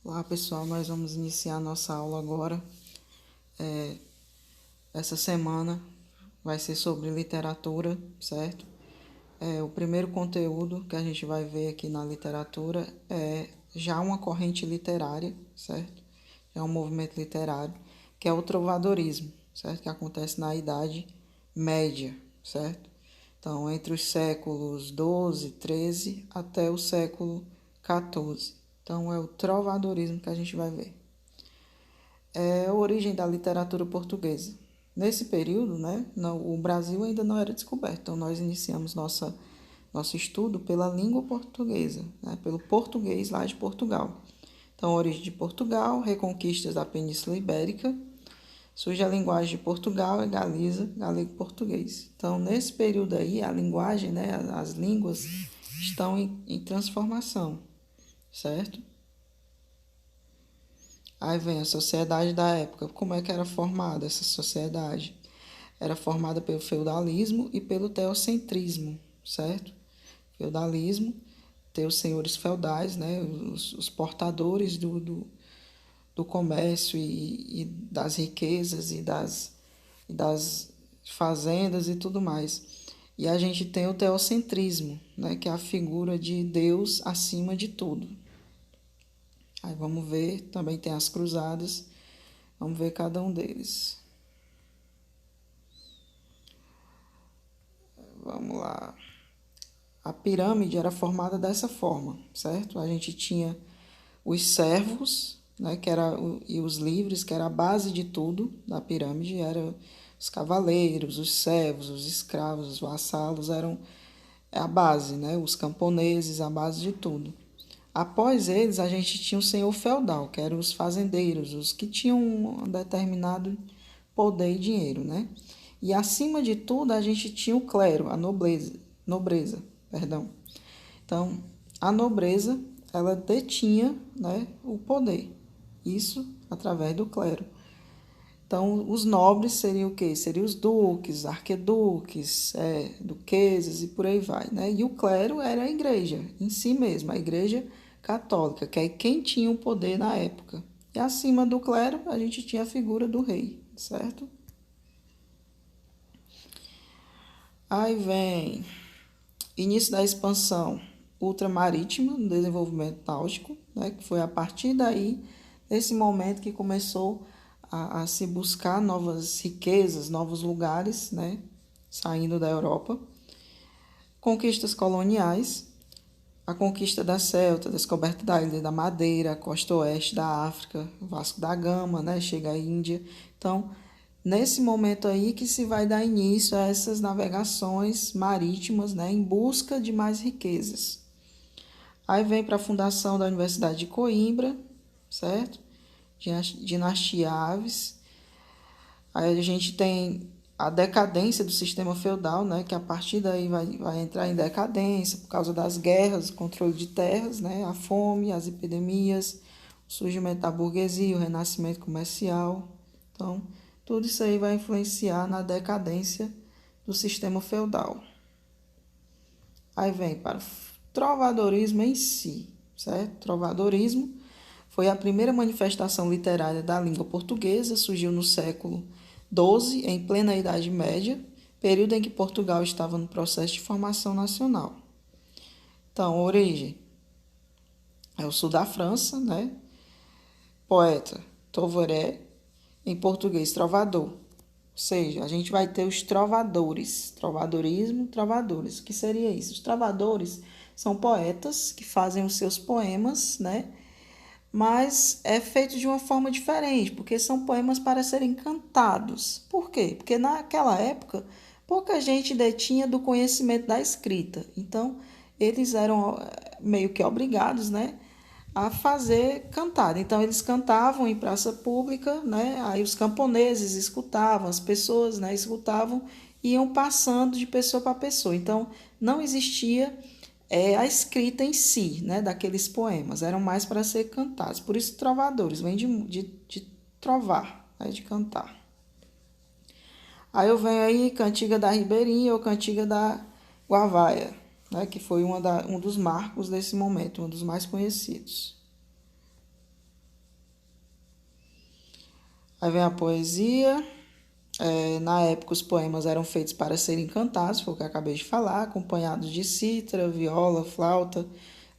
Olá pessoal, nós vamos iniciar nossa aula agora. Essa semana vai ser sobre literatura, certo? O primeiro conteúdo que a gente vai ver aqui na literatura é já uma corrente literária, certo? É um movimento literário, que é o trovadorismo, certo? Que acontece na Idade Média, certo? Então, entre os séculos 12, 13 até o século 14. Então, é o trovadorismo que a gente vai ver. É a origem da literatura portuguesa. Nesse período, né, o Brasil ainda não era descoberto, então nós iniciamos nosso estudo pela língua portuguesa, né, pelo português lá de Portugal. Então, origem de Portugal, reconquistas da Península Ibérica, surge a linguagem de Portugal e Galiza, galego-português. Então, nesse período aí, a linguagem, né, as línguas estão em transformação, certo? Aí vem a sociedade da época. Como é que era formada essa sociedade? Era formada pelo feudalismo e pelo teocentrismo, certo? Feudalismo, ter os senhores feudais, né? Os portadores do comércio e das riquezas e das fazendas e tudo mais. E a gente tem o teocentrismo, né? Que é a figura de Deus acima de tudo. Aí vamos ver, também tem as cruzadas, vamos ver cada um deles. Vamos lá. A pirâmide era formada dessa forma, certo? A gente tinha os servos, né, e os livres, que era a base de tudo da pirâmide, eram os cavaleiros, os servos, os escravos, os vassalos, eram a base, né? Os camponeses, a base de tudo. Após eles, a gente tinha o senhor feudal, que eram os fazendeiros, os que tinham um determinado poder e dinheiro, né? E acima de tudo, a gente tinha o clero, a nobreza, perdão. Então, a nobreza, ela detinha, né, o poder. Isso através do clero. Então, os nobres seriam o quê? Seriam os duques, arqueduques, duquesas e por aí vai, né? E o clero era a igreja em si mesma, a igreja católica, que é quem tinha o poder na época. E acima do clero, a gente tinha a figura do rei, certo? Aí vem início da expansão ultramarítima no desenvolvimento náutico, né? Que foi a partir daí, desse momento que começou a se buscar novas riquezas, novos lugares, né? Saindo da Europa. Conquistas coloniais, a conquista da Celta, a descoberta da Ilha da Madeira, a costa oeste da África, Vasco da Gama, né? Chega à Índia. Então, nesse momento aí que se vai dar início a essas navegações marítimas, né? Em busca de mais riquezas. Aí vem para a fundação da Universidade de Coimbra, certo? Dinastia Aves. Aí a gente tem a decadência do sistema feudal, né? Que a partir daí vai entrar em decadência por causa das guerras, controle de terras, né? A fome, as epidemias, o surgimento da burguesia, o renascimento comercial. Então, tudo isso aí vai influenciar na decadência do sistema feudal. Aí vem para o trovadorismo em si, certo? Trovadorismo foi a primeira manifestação literária da língua portuguesa, surgiu no século XII, em plena Idade Média, período em que Portugal estava no processo de formação nacional. Então, origem é o sul da França, né? Poeta, Taurevé, em português, trovador. Ou seja, a gente vai ter os trovadores, trovadorismo, trovadores. O que seria isso? Os trovadores são poetas que fazem os seus poemas, né? Mas é feito de uma forma diferente, porque são poemas para serem cantados. Por quê? Porque naquela época pouca gente detinha do conhecimento da escrita. Então, eles eram meio que obrigados, né, a fazer cantar. Então, eles cantavam em praça pública, né? Aí os camponeses escutavam, as pessoas, né, escutavam e iam passando de pessoa para pessoa. Então, não existia a escrita em si, né, daqueles poemas, eram mais para ser cantados. Por isso, trovadores, vem de trovar, né, de cantar. Aí eu venho aí Cantiga da Ribeirinha ou Cantiga da Guavaia, né, que foi um dos marcos desse momento, um dos mais conhecidos. Aí vem a poesia. Na época, os poemas eram feitos para serem cantados, foi o que eu acabei de falar, acompanhados de cítara, viola, flauta,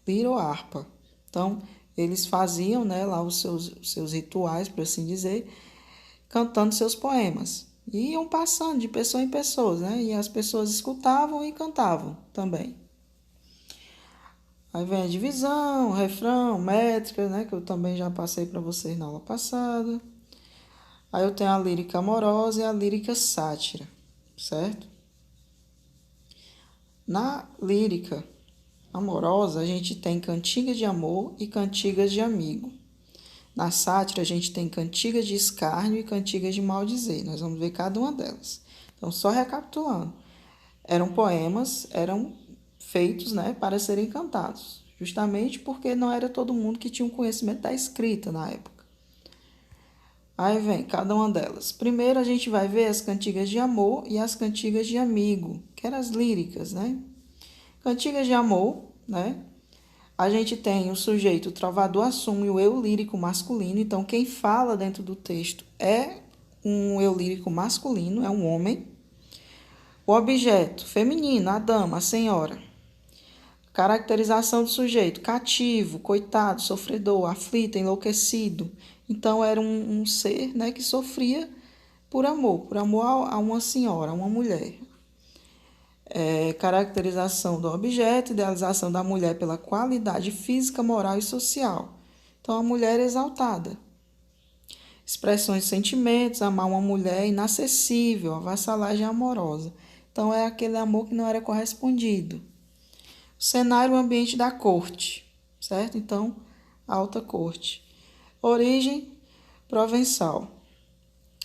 lira ou harpa. Então, eles faziam, né, lá os seus rituais, por assim dizer, cantando seus poemas. E iam passando de pessoa em pessoa, né? E as pessoas escutavam e cantavam também. Aí vem a divisão, refrão, métrica, né? Que eu também já passei para vocês na aula passada. Aí eu tenho a lírica amorosa e a lírica sátira, certo? Na lírica amorosa, a gente tem cantigas de amor e cantigas de amigo. Na sátira, a gente tem cantigas de escárnio e cantigas de maldizer. Nós vamos ver cada uma delas. Então, só recapitulando. Eram poemas, eram feitos, né, para serem cantados. Justamente porque não era todo mundo que tinha um conhecimento da escrita na época. Aí vem cada uma delas. Primeiro a gente vai ver as cantigas de amor e as cantigas de amigo, que eram as líricas, né? Cantigas de amor, né? A gente tem o sujeito, o trovador assume o eu lírico masculino, então quem fala dentro do texto é um eu lírico masculino, é um homem. O objeto, feminino, a dama, a senhora. Caracterização do sujeito, cativo, coitado, sofredor, aflito, enlouquecido. Então era um ser, né, que sofria por amor a uma senhora, a uma mulher. Caracterização do objeto, idealização da mulher pela qualidade física, moral e social. Então a mulher é exaltada. Expressões de sentimentos, amar uma mulher inacessível, a vassalagem amorosa. Então é aquele amor que não era correspondido. O cenário, o ambiente da corte, certo? Então, alta corte. Origem, provençal.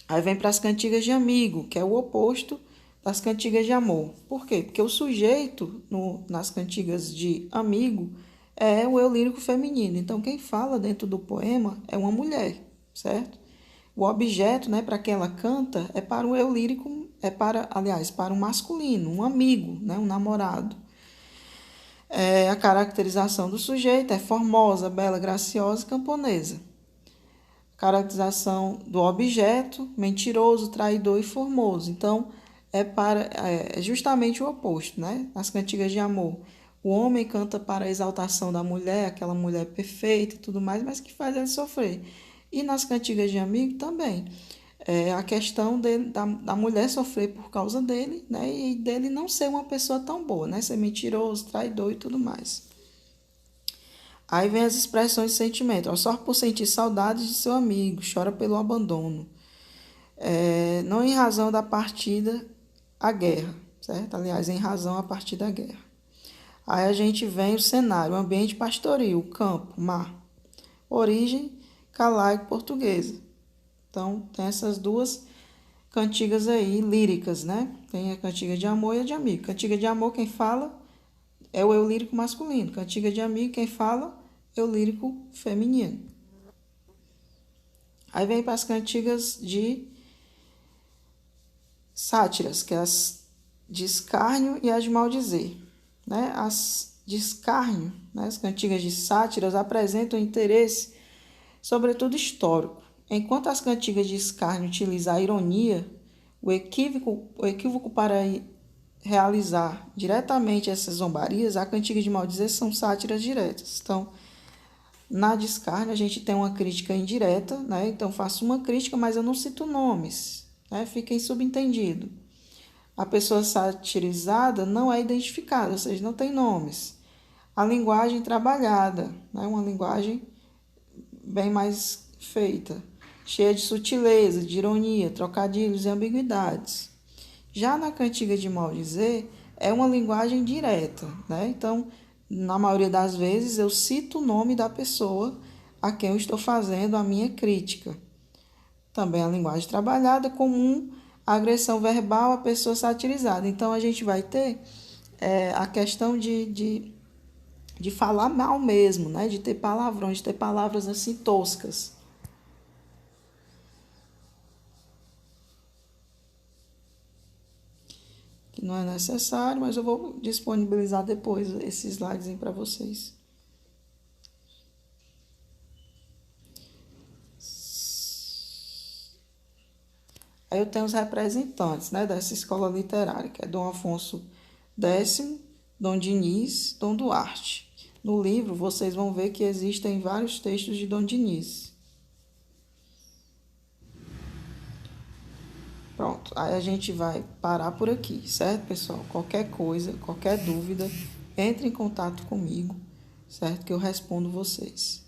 Aí vem para as cantigas de amigo, que é o oposto das cantigas de amor. Por quê? Porque o sujeito nas cantigas de amigo é o eu lírico feminino. Então, quem fala dentro do poema é uma mulher, certo? O objeto, né, para quem ela canta, é para o eu lírico, para um masculino, um amigo, né, um namorado. A caracterização do sujeito é formosa, bela, graciosa e camponesa. Caracterização do objeto, mentiroso, traidor e formoso. Então, é justamente o oposto, né? Nas cantigas de amor, o homem canta para a exaltação da mulher, aquela mulher perfeita e tudo mais, mas que faz ele sofrer. E nas cantigas de amigo também. A questão da mulher sofrer por causa dele, né? E dele não ser uma pessoa tão boa, né? Ser mentiroso, traidor e tudo mais. Aí vem as expressões de sentimento. Só por sentir saudades de seu amigo, chora pelo abandono. Não em razão da partida à guerra, certo? Aliás, em razão à partida à guerra. Aí a gente vem o cenário, o ambiente pastoril, campo, mar. Origem calaico-portuguesa. Então, tem essas duas cantigas aí, líricas, né? Tem a cantiga de amor e a de amigo. Cantiga de amor, quem fala é o eu lírico masculino. Cantiga de amigo, quem fala é o lírico feminino. Aí vem para as cantigas de sátiras, que é as de escárnio e as de maldizer. Né? As de escárnio, né? As cantigas de sátiras apresentam interesse, sobretudo histórico. Enquanto as cantigas de escárnio utilizam a ironia, o equívoco para realizar diretamente essas zombarias, a cantiga de maldizer são sátiras diretas. Então, na de escárnio, a gente tem uma crítica indireta, né? Então, faço uma crítica, mas eu não cito nomes, né? Fiquem subentendido. A pessoa satirizada não é identificada, ou seja, não tem nomes. A linguagem trabalhada, né? Uma linguagem bem mais feita, cheia de sutileza, de ironia, trocadilhos e ambiguidades. Já na cantiga de maldizer, é uma linguagem direta, né? Então, na maioria das vezes, eu cito o nome da pessoa a quem eu estou fazendo a minha crítica. Também a linguagem trabalhada, comum, a agressão verbal à pessoa satirizada. Então, a gente vai ter a questão de falar mal mesmo, né? De ter palavrões, de ter palavras assim toscas. Que não é necessário, mas eu vou disponibilizar depois esses slides para vocês. Aí eu tenho os representantes, né, dessa escola literária, que é Dom Afonso X, Dom Diniz, Dom Duarte. No livro, vocês vão ver que existem vários textos de Dom Diniz. Pronto, aí a gente vai parar por aqui, certo, pessoal? Qualquer coisa, qualquer dúvida, entre em contato comigo, certo? Que eu respondo vocês.